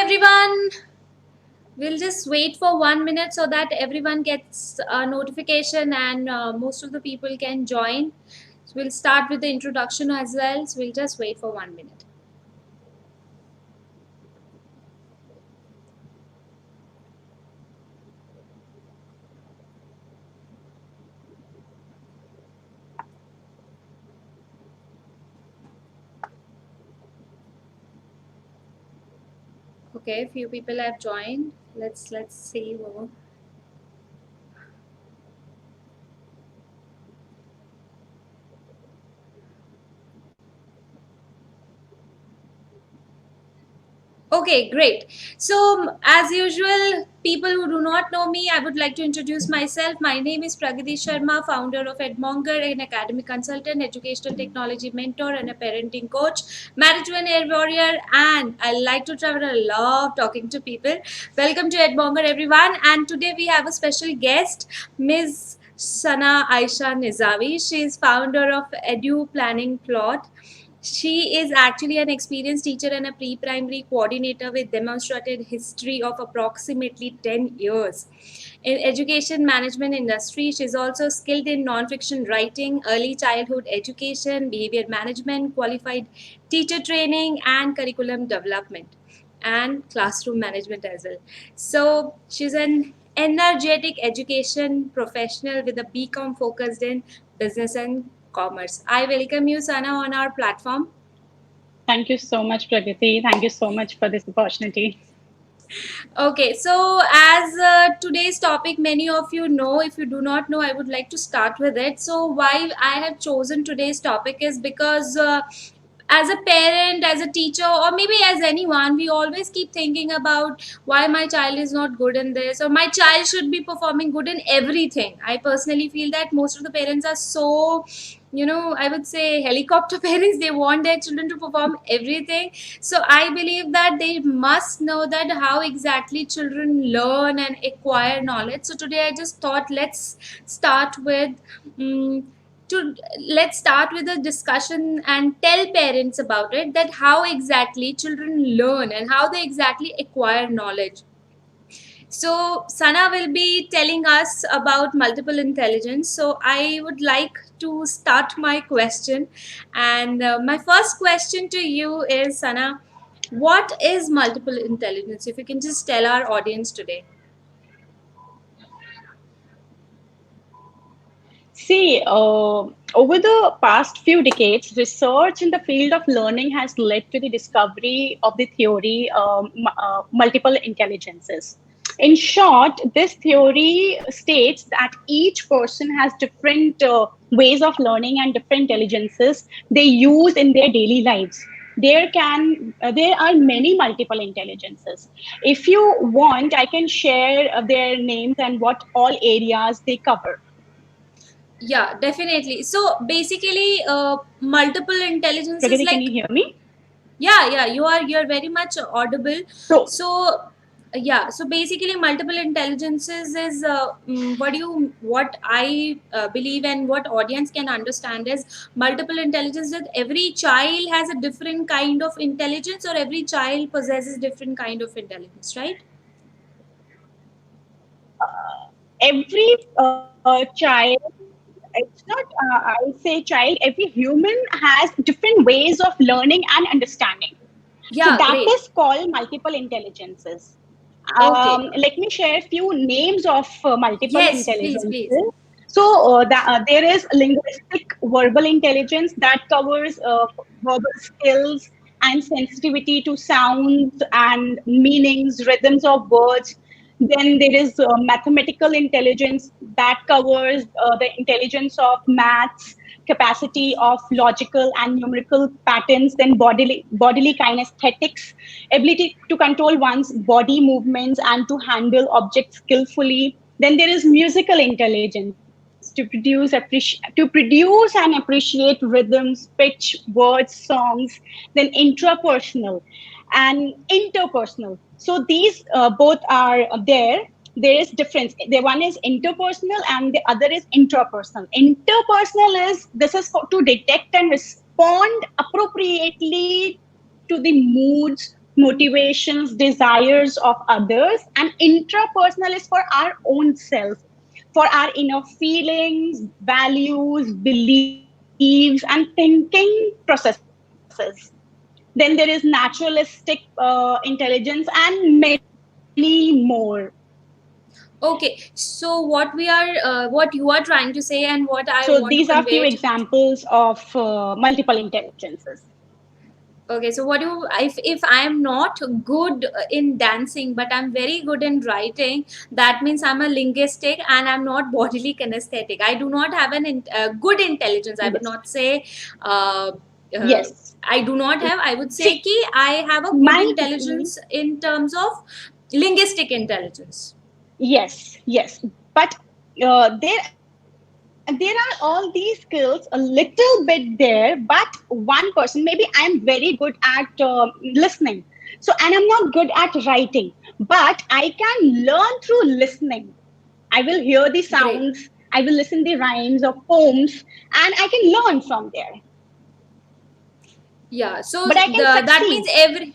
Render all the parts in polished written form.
everyone. We'll just wait for 1 minute so that everyone gets a notification and most of the people can join. So we'll start with the introduction as well. So we'll just wait for 1 minute. Okay, few people have joined. Let's see. Okay, great. So, as usual, people who do not know me, I would like to introduce myself. My name is Pragati Sharma, founder of Edmonger, an academic consultant, educational technology mentor, and a parenting coach, married to an air warrior, and I like to travel. I love talking to people. Welcome to Edmonger, everyone. And today we have a special guest, Ms. Sana Aisha Nizavi. She is founder of Edu Planning Plot. She is actually an experienced teacher and a pre-primary coordinator with demonstrated history of approximately 10 years. In education management industry, she is also skilled in non-fiction writing, early childhood education, behavior management, qualified teacher training, and curriculum development and classroom management as well. So she's an energetic education professional with a BCom focused in business and commerce. I welcome you, Sana, on our platform. Thank you so much, Pragati. Thank you so much for this opportunity. Okay, so as today's topic, many of you know, if you do not know, I would like to start with it. So, why I have chosen today's topic is because as a parent, as a teacher, or maybe as anyone, we always keep thinking about why my child is not good in this, or my child should be performing good in everything. I personally feel that most of the parents are so, I would say helicopter parents. They want their children to perform everything. So I believe that they must know that how exactly children learn and acquire knowledge. So today I just thought start with um, let's start with a discussion and tell parents about it, that how exactly children learn and how they exactly acquire knowledge. So Sana will be telling us about multiple intelligence. So I would like to start my question, and my first question to you is, Sana, what is multiple intelligence? If you can just tell our audience today. See, over the past few decades, research in the field of learning has led to the discovery of the theory multiple intelligences. In short, this theory states that each person has different ways of learning and different intelligences they use in their daily lives. There are many multiple intelligences. If you want, I can share their names and what all areas they cover. Yeah, definitely. So basically, multiple intelligence is Pragati, can like, you hear me? yeah, you're very much audible. So, So yeah, so basically multiple intelligences is what I believe and what audience can understand is multiple intelligence, that every child has a different kind of intelligence, or every child possesses different kind of intelligence, right? every child, it's not, I would say child, every human has different ways of learning and understanding. So Yeah, that great. is called multiple intelligences. Okay. Let me share a few names of multiple Yes, please, please. intelligences. So there is linguistic verbal intelligence that covers verbal skills and sensitivity to sounds and meanings, rhythms of words. Then there is mathematical intelligence that covers the intelligence of maths, capacity of logical and numerical patterns, then bodily kinesthetics, ability to control one's body movements and to handle objects skillfully. Then there is musical intelligence to produce and appreciate rhythms, pitch, words, songs. Then intrapersonal and interpersonal. So these both are there. There is difference. The one is interpersonal and the other is intrapersonal. Interpersonal is this is to detect and respond appropriately to the moods, motivations, desires of others, and intrapersonal is for our own self, for our inner feelings, values, beliefs, and thinking processes. Then there is naturalistic intelligence and many more. Okay, so what you are trying to say and what I So want to these are few convey. examples of multiple intelligences. Okay, so what you if I am not good in dancing, but I'm very good in writing, that means I'm a linguistic and I'm not bodily kinesthetic. I do not have good intelligence. I would Yes. not say. Uh, uh, Yes. I do not have. I would say See, कि I have a good might be. intelligence in terms of linguistic intelligence. Yes, yes. But there are all these skills a little bit there, but one person, maybe I'm very good at listening. So, and I'm not good at writing, but I can learn through listening. I will hear the Great. sounds, I will listen the rhymes of poems, and I can learn from there. Yeah. So But I can that means succeed. every.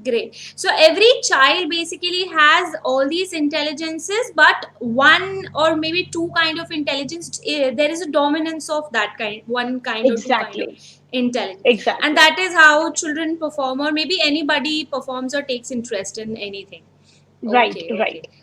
Great. So every child basically has all these intelligences, but one or maybe two kind of intelligence. There is a dominance of that kind, one kind or two kind of Exactly. intelligence, and Exactly. that is how children perform, or maybe anybody performs or takes interest in anything. Right, Okay, right. okay.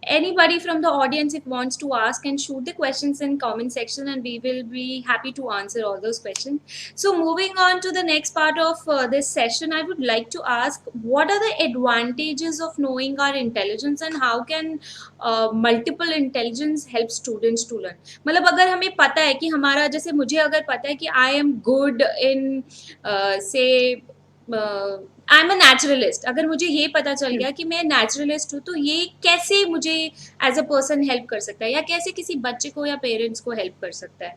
Anybody from the audience if wants to ask and shoot the questions in comment section, and we will be happy to answer all those questions. So moving on to the next part of this session, I would like to ask what are the advantages of knowing our intelligence and how can multiple intelligence help students to learn. मतलब अगर हमें पता है कि हमारा जैसे मुझे अगर पता है कि आई एम गुड इन से आई एम अ नेचुरलिस्ट, अगर मुझे ये पता चल Hmm. गया कि मैं नेचुरलिस्ट हूँ तो ये कैसे मुझे एज अ पर्सन हेल्प कर सकता है या कैसे किसी बच्चे को या पेरेंट्स को हेल्प कर सकता है.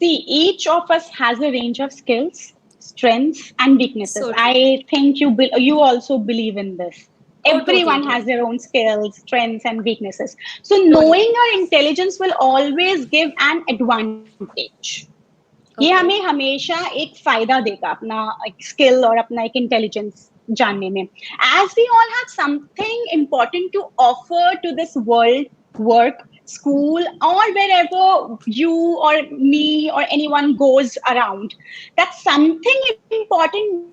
See, each of us has a range of skills, strengths, and weaknesses. So true. I think you also believe in this. Oh, totally, Everyone has totally, their own skills, strengths, and weaknesses. So totally. knowing our intelligence will always give an advantage. ये हमें Okay. हमेशा एक फायदा देगा अपना एक skill और अपना एक इंटेलिजेंस जानने में. As we all have something important to offer to this world, work, school, or wherever you or me or anyone goes around, that something important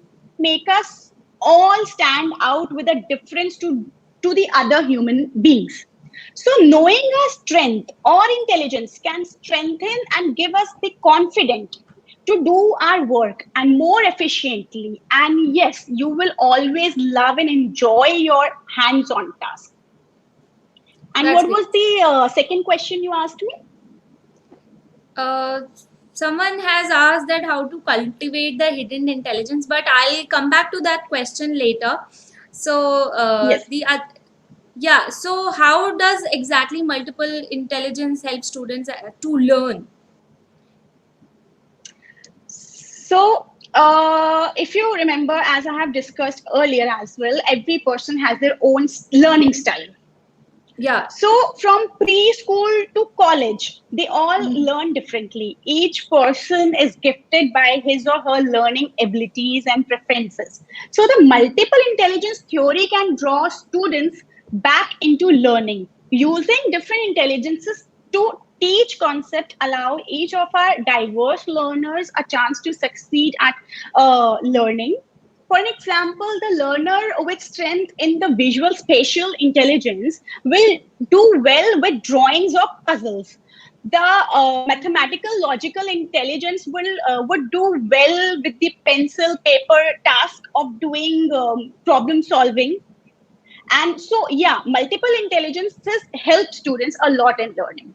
make us all stand out with a difference to the other human beings. So, knowing our strength or intelligence can strengthen and give us the confidence to do our work and more efficiently. And yes, you will always love and enjoy your hands on task. And That's what great. was the second question you asked me? uh, Someone has asked that how to cultivate the hidden intelligence, but I'll come back to that question later. So Yes. yeah, so how does exactly multiple intelligence help students to learn? So, if you remember, as I have discussed earlier as well, every person has their own learning style. Yeah. So, from preschool to college, they all learn differently. Each person is gifted by his or her learning abilities and preferences. So, the multiple intelligence theory can draw students back into learning. Using different intelligences to teach concept allow each of our diverse learners a chance to succeed at learning. For an example, the learner with strength in the visual spatial intelligence will do well with drawings or puzzles. The mathematical logical intelligence would do well with the pencil paper task of doing problem solving. And so, yeah, multiple intelligences help students a lot in learning.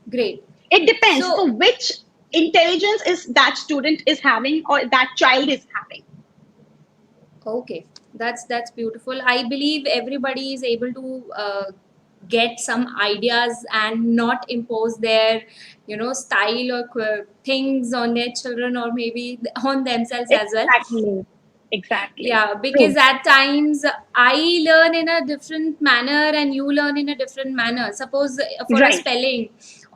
Great. It depends. So So, which intelligence is that student is having or that child is having. okay, that's beautiful. I believe everybody is able to get some ideas and not impose their, style or things on their children or maybe on themselves as well. Exactly. Exactly. Yeah, because True. at times I learn in a different manner and you learn in a different manner. Suppose for a Right. spelling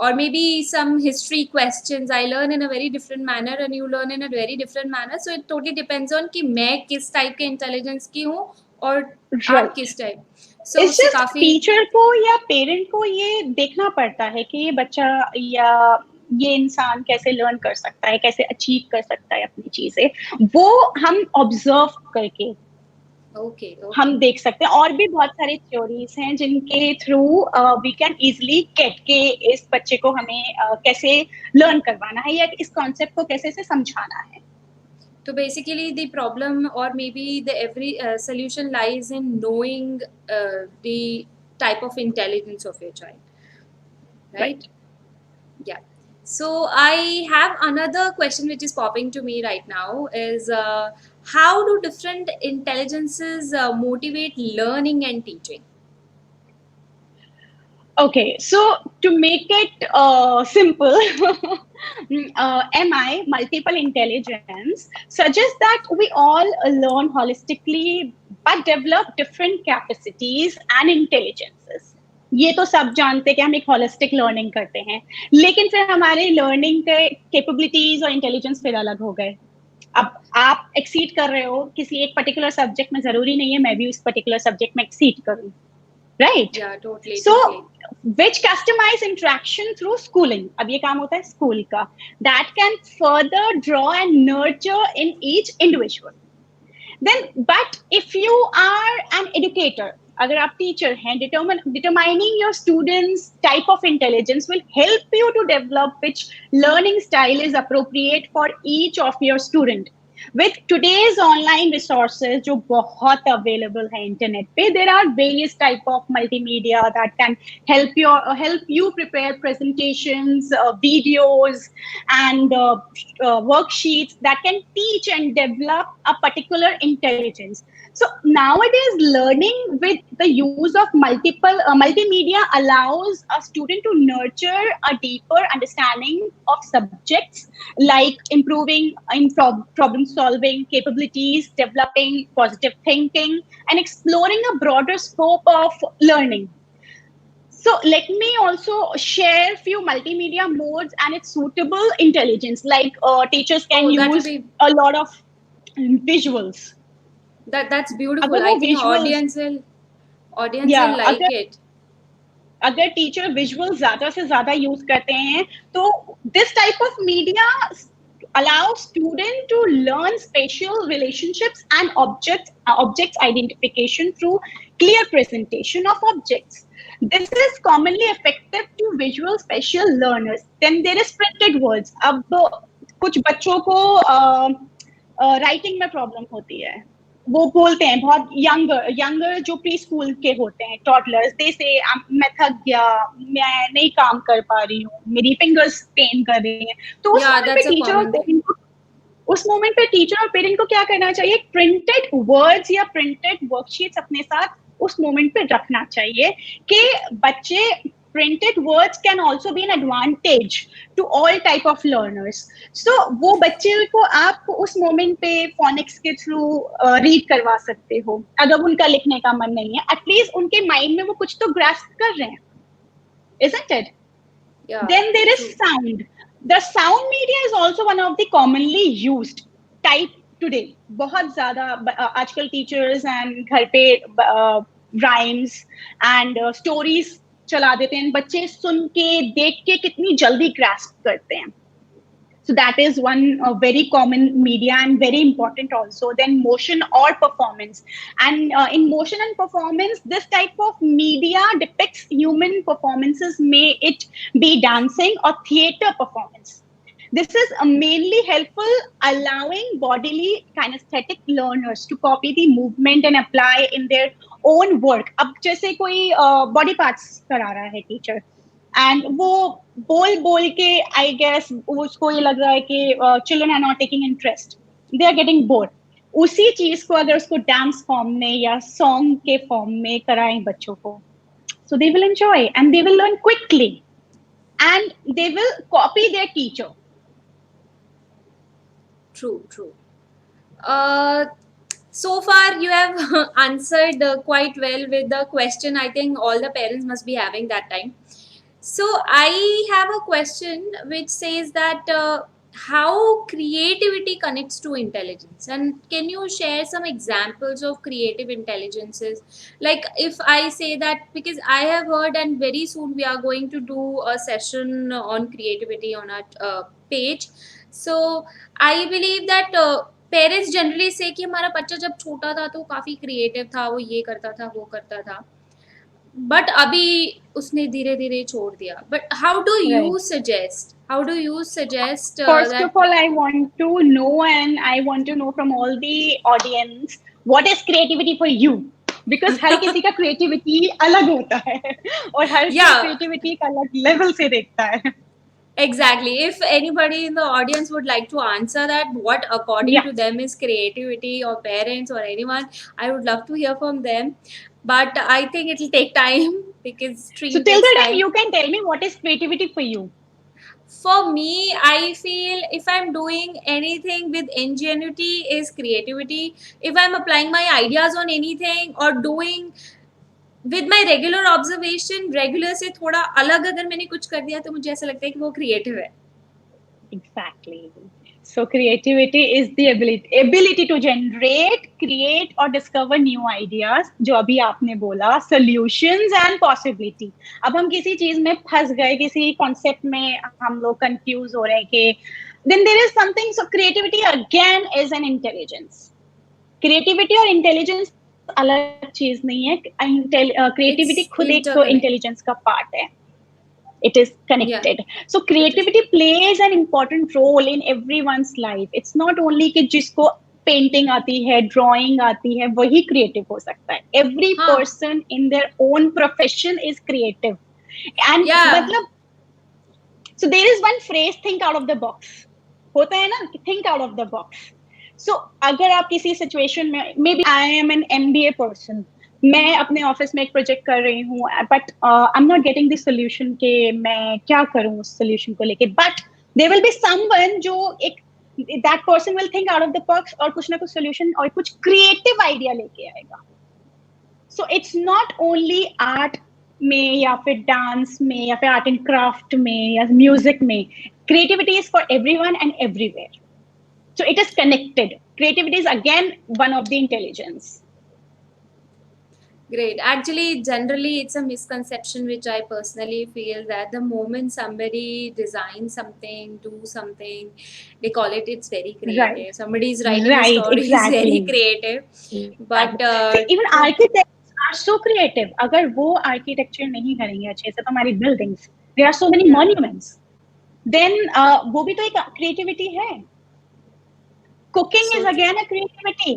or maybe some history questions, I learn in a very different manner and you learn in a very different manner. So it totally depends on कि मैं किस type के intelligence की हूँ और आप Right. किस type. So it's उससे जस्ट काफी टीचर को या पेरेंट को ये देखना पड़ता है कि ये बच्चा या ये इंसान कैसे लर्न कर सकता है, कैसे अचीव कर सकता है अपनी चीजें, वो हम ऑब्जर्व करके okay, हम okay. देख सकते हैं। और भी बहुत सारी थ्योरीज हैं जिनके through we can easily get के इस बच्चे को हमें कैसे लर्न करवाना है या इस कॉन्सेप्ट को कैसे से समझाना है। So basically, the problem or maybe the every solution lies in knowing the type of intelligence of your child, right? Right. Yeah. So I have another question which is popping to me right now is how do different intelligences motivate learning and teaching? Okay, so to make it simple, MI, multiple intelligence, suggests that we all learn holistically but develop different capacities and intelligences. ये तो सब जानते हैं कि हम एक holistic learning करते हैं, लेकिन फिर हमारे लर्निंग के कैपेबिलिटीज और इंटेलिजेंस फिर अलग हो गए। अब आप एक्सीड कर रहे हो किसी एक पर्टिकुलर सब्जेक्ट में, जरूरी नहीं है मैं भी उस पर्टिकुलर सब्जेक्ट में एक्सीड करूं, राइट? Yeah, totally, सो totally. विच कस्टमाइज इंटरेक्शन थ्रू स्कूलिंग, अब ये काम होता है स्कूल का, that can further draw and nurture in each individual. Then, but if you are an educator, अगर आप टीचर हैं, determining your students type of intelligence will help you to develop which learning style is appropriate for each of your student. With today's online resources जो बहुत available है internet पे, there are various type of multimedia that can help you prepare presentations, videos, and worksheets that can teach and develop a particular intelligence. So nowadays, learning with the use of multiple multimedia allows a student to nurture a deeper understanding of subjects, like improving in problem solving capabilities, developing positive thinking, and exploring a broader scope of learning. So let me also share few multimedia modes and its suitable intelligence. Like teachers can Oh, that will use be a lot of visuals. that's beautiful. अगर I वो think visuals, audience या will like अगर it. अगर teacher visual ज्यादा से ज्यादा use करते हैं, तो this type of media allow student to learn spatial relationships and objects identification through clear presentation of objects. This is commonly effective to visual spatial learners. Then there is printed words. अब कुछ बच्चों को writing में problem होती है, वो बोलते हैं बहुत यंगर यंगर जो प्री स्कूल के होते हैं टॉडलर्स, दे से मैं थक गया, मैं नहीं काम कर पा रही हूँ, मेरी फिंगर्स पेन कर रही हैं। तो उस Yeah, मोमेंट पे that's a टीचर और common thing. पेरेंट को उस मोमेंट पे टीचर और पेरेंट को क्या करना चाहिए? प्रिंटेड वर्ड्स या प्रिंटेड वर्कशीट्स अपने साथ उस मोमेंट पे रखना चाहिए कि बच्चे printed words can also be an advantage to all type of learners. So वो बच्चे को आप उस मोमेंट पे phonics के थ्रू रीड करवा सकते हो, अगर उनका लिखने का मन नहीं है, एटलीस्ट उनके माइंड में वो कुछ तो ग्रास्प कर रहे हैं, isn't it? Yeah, Then there is true. sound. The sound media is also one of the commonly used type today. बहुत ज़्यादा आजकल teachers and घर पे rhymes and stories चला देते हैं, बच्चे सुन के देख के कितनी जल्दी grasp करते हैं. So that is one very common media and very important also. Then motion or performance. And in motion and performance, this type of media depicts human performances, may it be dancing or theater performance. This is mainly helpful, allowing bodily kinesthetic learners to copy the movement and apply in their own work. अब जैसे कोई body parts करा रहा है teacher, and वो बोल बोल के आई गेस उसको ये लग रहा है कि children are not taking interest, they are getting bored. उसी चीज को अगर उसको डांस फॉर्म में या सॉन्ग के फॉर्म में कराएं बच्चों को, so they will enjoy and they will learn quickly and they will copy their teacher. True, true. Uh, So far you have answered quite well with the question I think all the parents must be having that time. So I have a question which says that how creativity connects to intelligence, and can you share some examples of creative intelligences? Like if I say that, because I have heard, and very soon we are going to do a session on creativity on our page. So I believe that parents generally से कि हमारा बच्चा जब छोटा था तो काफी creative था, वो ये करता था वो करता था, बट अभी उसने धीरे धीरे छोड़ दिया. But Right. How do you suggest First of that? all, I want to know, and I want to know from all the audience, what is creativity for you? Because हर किसी का creativity अलग होता है और हर कोई या creativity एक अलग level से देखता है. exactly, if anybody in the audience would like to answer that, what according Yeah. to them is creativity, or parents or anyone, I would love to hear from them. But I think it will take time because So stream till takes the time, time. you can tell me what is creativity for you. For me, I feel if I'm doing anything with ingenuity is creativity. If I'm applying my ideas on anything or doing with my regular observation, regular से थोड़ा अलग अगर मैंने कुछ कर दिया तो मुझे ऐसा लगता है कि वो creative है. Exactly. So creativity is the ability to generate, create or discover new ideas. जो अभी आपने बोला, solutions and possibility. अब हम किसी चीज में फंस गए, किसी concept में हम लोग confuse हो रहे हैं कि then there is something. So creativity again is an intelligence. Creativity और intelligence अलग चीज नहीं है. Creativity खुद It's एक interconnect. intelligence का part है. It is Yeah, connected. So it is. creativity plays an important role in everyone's life. It's not only कि जिसको पेंटिंग आती है, ड्राइंग आती है, वही क्रिएटिव हो सकता है. एवरी हाँ. Person in their own profession is creative. And Yeah. मतलब so there is one phrase, think out of the box. होता है ना, think out of the box. So अगर आप किसी सिचुएशन में, maybe I am an MBA person, मैं अपने ऑफिस में एक प्रोजेक्ट कर रही हूँ, but I am not getting this solution कि मैं क्या करूँ उस सोल्यूशन को लेके. But there will be someone जो एक that person will think out of the box और कुछ ना कुछ सोल्यूशन और कुछ क्रिएटिव आइडिया लेके आएगा. So it's not only art में या फिर डांस में या फिर आर्ट एंड क्राफ्ट में या म्यूजिक में. Creativity is for everyone and everywhere. So it is connected. Creativity is again one of the intelligence. Great. Actually, generally, it's a misconception which I personally feel that the moment somebody designs something, do something, they call it it's very Right. creative. Somebody is writing a Right. story is very Exactly. creative. But Exactly. See, even to architects are so creative. अगर वो architecture नहीं करेंगे अच्छे से तो हमारी buildings, there are so many yeah. monuments. Then वो भी तो एक creativity है. Cooking So is true. again a creativity.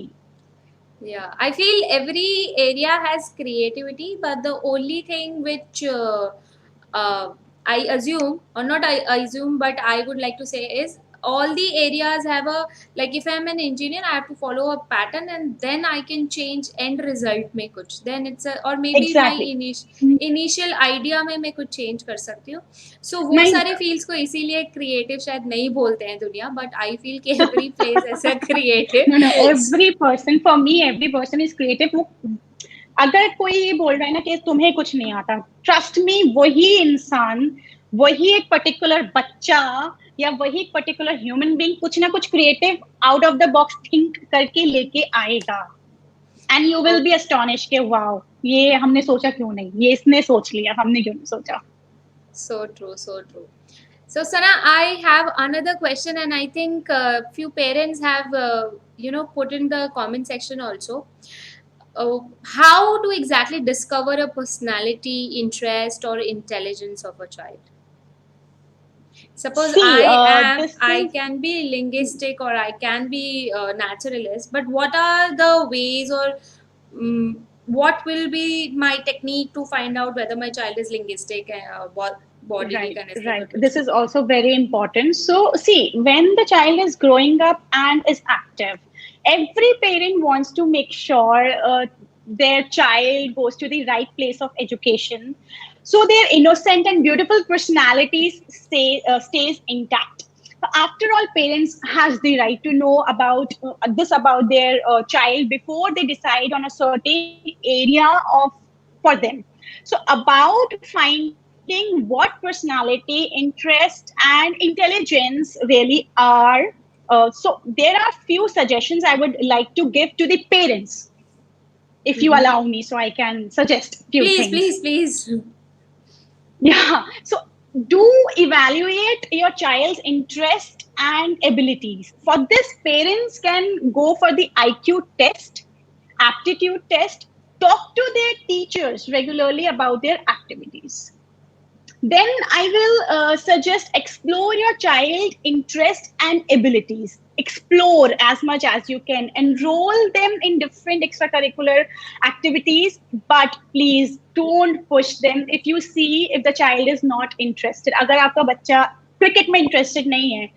Yeah, I feel every area has creativity, but the only thing which I assume, or not I assume, but I would like to say is all the areas have a, like if I'm an engineer, I have to follow a pattern and then I can change end result में कुछ. Then it's a, or maybe my Exactly. initial idea में मैं कुछ change कर सकती हूँ. So वो नहीं, सारे fields को इसीलिए creative शायद नहीं बोलते हैं दुनिया, but I feel कि every place ऐसा creative. no, every person, for me, every person is creative. वो अगर कोई ये बोल रहा है ना कि तुम्हें कुछ नहीं आता, ट्रस्ट मी, वही इंसान, वही एक पर्टिकुलर बच्चा या वही एक पर्टिकुलर ह्यूमन बीइंग कुछ ना कुछ creative out of the box think करके लेके आएगा. And you will be astonish के वाओ, ये हमने सोचा क्यों नहीं, ये इसने सोच लिया, हमने क्यों नहीं सोचा. So true, so true. So Sana, I have another question, and I think few parents have put in the comment section also. How to exactly discover a personality, interest, or intelligence of a child? Suppose See, this I is can be linguistic or I can be naturalist, but what are the ways, or what will be my technique to find out whether my child is linguistic, what body right, mechanism right. This is also very important. So, see, when the child is growing up and is active, every parent wants to make sure their child goes to the right place of education, so their innocent and beautiful personalities stays intact. After all, parents has the right to know about this about their child before they decide on a certain area of for them. So about finding what personality, interest, and intelligence really are. So there are few suggestions I would like to give to the parents, if you Mm-hmm. allow me, so I can suggest few Please, things. please, please. Yeah. So do evaluate your child's interest and abilities. For this, parents can go for the IQ test, aptitude test, talk to their teachers regularly about their activities. Then I will suggest explore your child interest and abilities. Explore as much as you can. Enroll them in different extracurricular activities, but please don't push them. If you see if the child is not interested, अगर आपका बच्चा cricket में interested नहीं है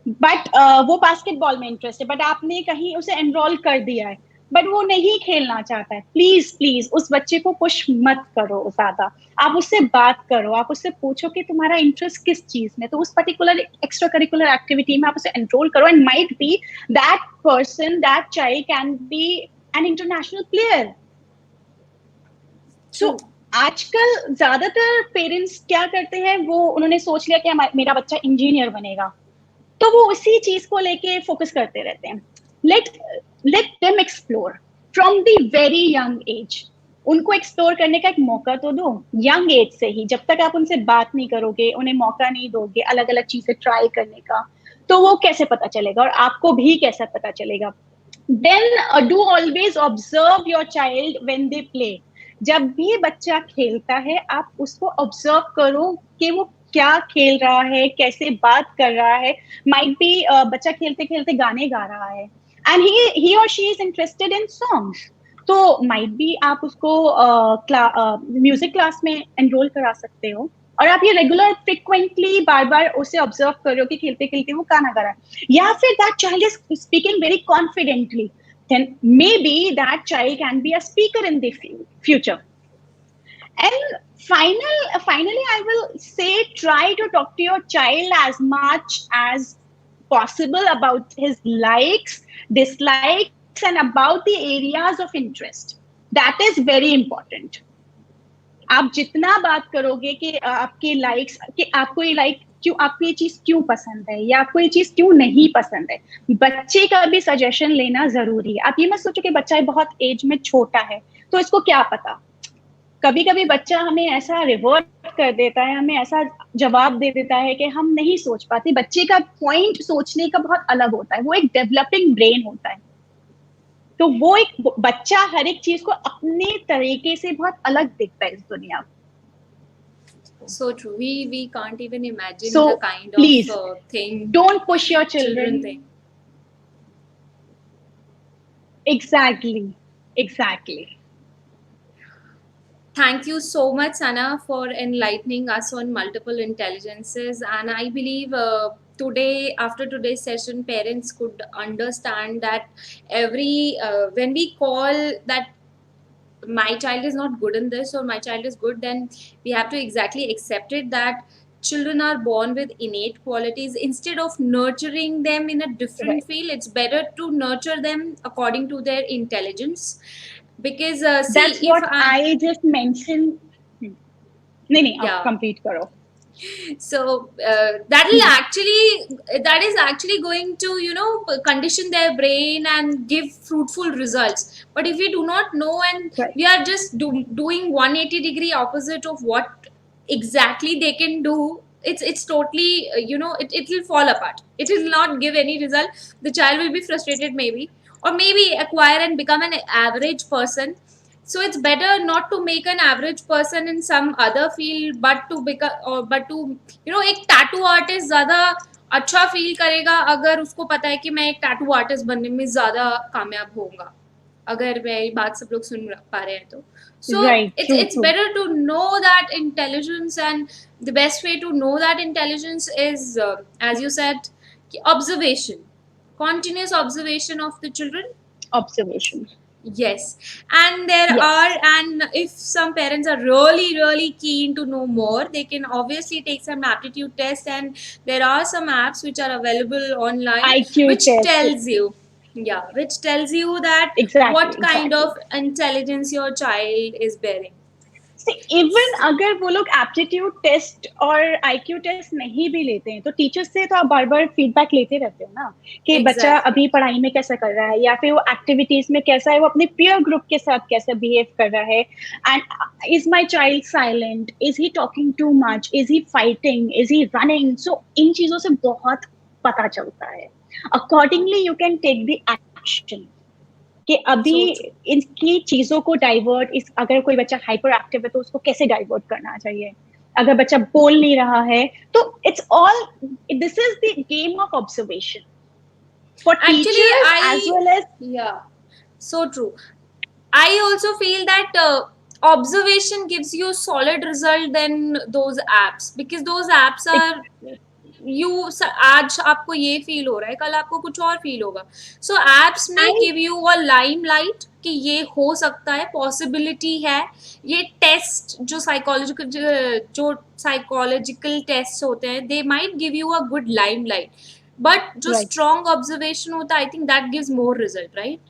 but वो basketball में interest है, but आपने कहीं उसे एनरोल कर दिया है बट वो नहीं खेलना चाहता है, प्लीज प्लीज उस बच्चे को पुश मत करो ज्यादा। आप उससे बात करो, आप उससे पूछो कि तुम्हारा इंटरेस्ट किस चीज में, तो उस पर्टिकुलर एक्स्ट्रा करिकुलर एक्टिविटी में आप उसे एनरोल करो, and might be that person, that child can be an international player. So True. आजकल ज्यादातर पेरेंट्स क्या करते हैं, वो उन्होंने सोच लिया कि मेरा बच्चा इंजीनियर बनेगा, तो वो उसी चीज को लेके फोकस करते रहते हैं। Let let them explore from the very young age. उनको एक्सप्लोर करने का एक मौका तो दो यंग एज से ही। जब तक आप उनसे बात नहीं करोगे, उन्हें मौका नहीं दोगे अलग अलग चीजें ट्राई करने का, तो वो कैसे पता चलेगा और आपको भी कैसे पता चलेगा। Then do always observe your child when they play. जब भी बच्चा खेलता है, आप उसको ऑब्जर्व करो कि वो क्या खेल रहा है, कैसे बात कर रहा है। माइट बी बच्चा खेलते खेलते गाने गा रहा है एंड ही और she is interested in songs, तो माइट बी आप उसको म्यूजिक क्लास में एनरोल करा सकते हो, और आप ये रेगुलर फ्रिक्वेंटली बार बार उसे ऑब्जर्व करो कि खेलते खेलते वो गाना गा रहा है, या फिर that child is speaking very confidently, then maybe that child can be a speaker in the future. And finally, I will say try to talk to your child as much as possible about his likes, dislikes, and about the areas of interest. That is very important. आप जितना बात करोगे कि आपके likes, कि आपको ये like क्यों, आपको ये चीज क्यों पसंद है या आपको ये चीज क्यों नहीं पसंद है, बच्चे का भी सजेशन लेना जरूरी है। आप ये मत सोचो कि बच्चा बहुत एज में छोटा है तो इसको क्या पता। कभी कभी बच्चा हमें ऐसा रिवर्ट कर देता है, हमें ऐसा जवाब दे देता है कि हम नहीं सोच पाते। बच्चे का पॉइंट सोचने का बहुत अलग होता है, वो एक डेवलपिंग ब्रेन होता है, तो वो एक बच्चा हर एक चीज को अपने तरीके से बहुत अलग देखता है इस दुनिया। So true. We can't even imagine So the kind please of thing don't push your children children. think. Exactly. Thank you so much, Sana, for enlightening us on multiple intelligences. And I believe today, after today's session, parents could understand that when we call that my child is not good in this or my child is good, then we have to exactly accept it that children are born with innate qualities. Instead of nurturing them in a different Right. field, it's better to nurture them according to their intelligence. Because see, That's if what I just mentioned. नहीं, आप yeah, complete करो. so that is actually going to condition their brain and give fruitful results. But if we do not know and Right. we are just doing 180-degree opposite of what exactly they can do, it's totally it will fall apart. It will not give any result. The child will be frustrated, maybe, or maybe acquire and become an average person. So it's better not to make an average person in some other field, but to become but to एक tattoo artist ज्यादा अच्छा feel करेगा अगर उसको पता है कि मैं एक टैटू आर्टिस्ट बनने में ज्यादा कामयाब होऊंगा, अगर मेरी बात सब लोग सुन पा रहे हैं तो। So Right. it's True. better to know that intelligence, and the best way to know that intelligence is as you said, observation, continuous observation of the children. Observation. Yes, and there Yes. are, and if some parents are really, really keen to know more, they can obviously take some aptitude test, and there are some apps which are available online IQ which test. tells you, yeah, which tells you that Exactly, what kind exactly. of intelligence your child is bearing. See, even अगर वो लोग aptitude test और IQ test नहीं भी लेते हैं तो teachers से तो आप बार बार फीडबैक लेते रहते हो ना कि बच्चा Exactly. अभी पढ़ाई में कैसा कर रहा है या फिर वो एक्टिविटीज में कैसा है, वो अपने पीयर ग्रुप के साथ कैसे बिहेव कर रहा है, and is my child silent, is he talking too much, is he fighting, is he running, so इन चीजों से बहुत पता चलता है. Accordingly you can take the action कि अभी So true. इनकी चीजों को डाइवर्ट, इस अगर कोई बच्चा हाइपर एक्टिव है तो उसको कैसे डाइवर्ट करना चाहिए, अगर बच्चा बोल नहीं रहा है तो it's all, this is the game of observation for Actually, teachers as I, well as. yeah, so true. I also feel that observation gives you solid result than those apps, because those apps are, you आज आपको ये feel हो रहा है, कल आपको कुछ और फील होगा. सो एप्स में and give you a limelight कि ये हो सकता है, पॉसिबिलिटी है. ये टेस्ट जो साइकोलॉजिकल टेस्ट होते हैं, they might give you a good limelight, but जो राइट, स्ट्रॉन्ग ऑब्जर्वेशन होता है, I think that gives more result, right.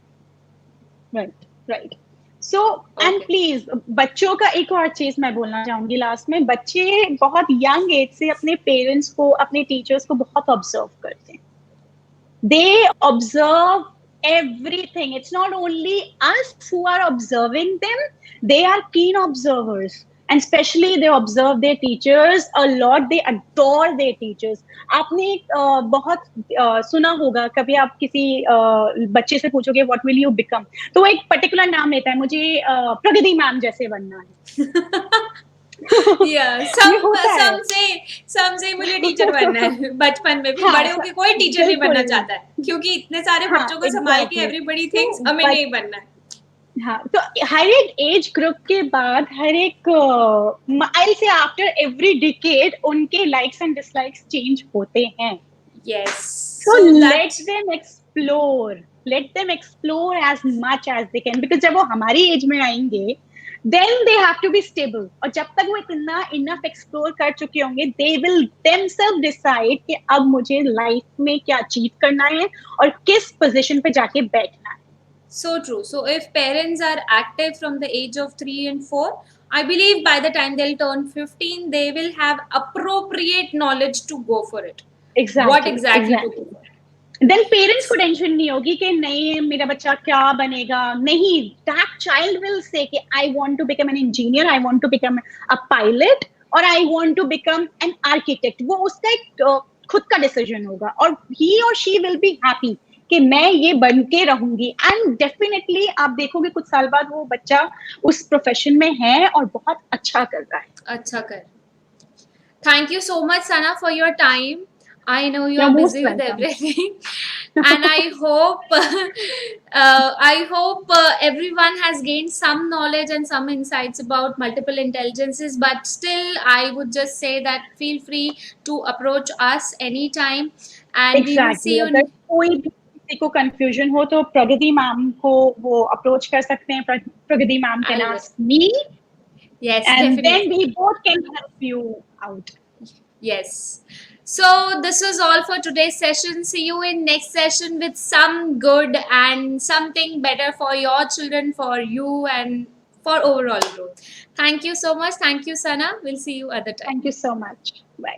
Right, right. So and okay. Please, बच्चों का एक और चीज मैं बोलना चाहूंगी लास्ट में, बच्चे बहुत यंग एज से अपने पेरेंट्स को, अपने टीचर्स को बहुत ऑब्जर्व करते हैं. They observe everything. It's not only us who are observing them, they are keen observers. And especially they observe their teachers a lot. They adore their teachers. आपने बहुत सुना होगा, कभी आप किसी बच्चे से पूछोगे व्हाट विल यू बिकम, तो वो एक पर्टिकुलर नाम लेता है, मुझे प्रगति मैम जैसे बनना है. या ये होता है. some से मुझे टीचर बनना है. बचपन में भी हाँ, बड़े होके कोई टीचर नहीं बनना बिल्कुल. चाहता है, क्योंकि इतने सारे हाँ, बच्चों को संभाल के एग्जैक्टली. एवरीबडी तो थिंक्स हमें नहीं बनना है. हाँ, तो हर एक एज ग्रुप के बाद हर एक माइल से आफ्टर एवरी डिकेड उनके लाइक्स एंड डिसलाइक्स चेंज होते हैं. Yes, So so let that's, them explore. Let them explore as much as they can. Because जब वो हमारी एज में आएंगे, then they have to be stable. और जब तक वो इतना enough explore कर चुके होंगे, they will themselves decide कि अब मुझे लाइफ में क्या अचीव करना है और किस पोजीशन पे जाके बैठना है. so true. So if parents are active from the age of 3 and 4, I believe by the time they'll turn 15, they will have appropriate knowledge to go for it. What Exactly, exactly to exactly. go for. Then parents को tension नहीं होगी कि नहीं मेरा बच्चा क्या बनेगा. नहीं, दैट चाइल्ड विल से कि I want to become an engineer, I want to become a pilot, और I want to become an architect. वो उसका एक खुद का डिसीजन होगा और ही और शी विल बी हैप्पी कि मैं ये बन के रहूंगी. एंड डेफिनेटली आप देखोगे कुछ साल बाद वो बच्चा उस प्रोफेशन में है और बहुत अच्छा कर रहा है. अच्छा कर. Thank you so much, Sana, for your time. I know you you are are most busy with welcome. everything, and I hope everyone has gained some knowledge and some insights about multiple intelligences. But still, I would just say that feel free to approach us anytime, and we will see exactly. अगर you. कोई भी किसी को confusion हो तो प्रगति ma'am को वो approach कर सकते हैं. Pragati ma'am can I will. Ask me Yes, and then definitely. We both can help you out. Yes. So this is all for today's session. See you in next session with some good and something better for your children, for you, and for overall growth. Thank you so much. Thank you, Sana. We'll see you at the time. Thank you so much. Bye.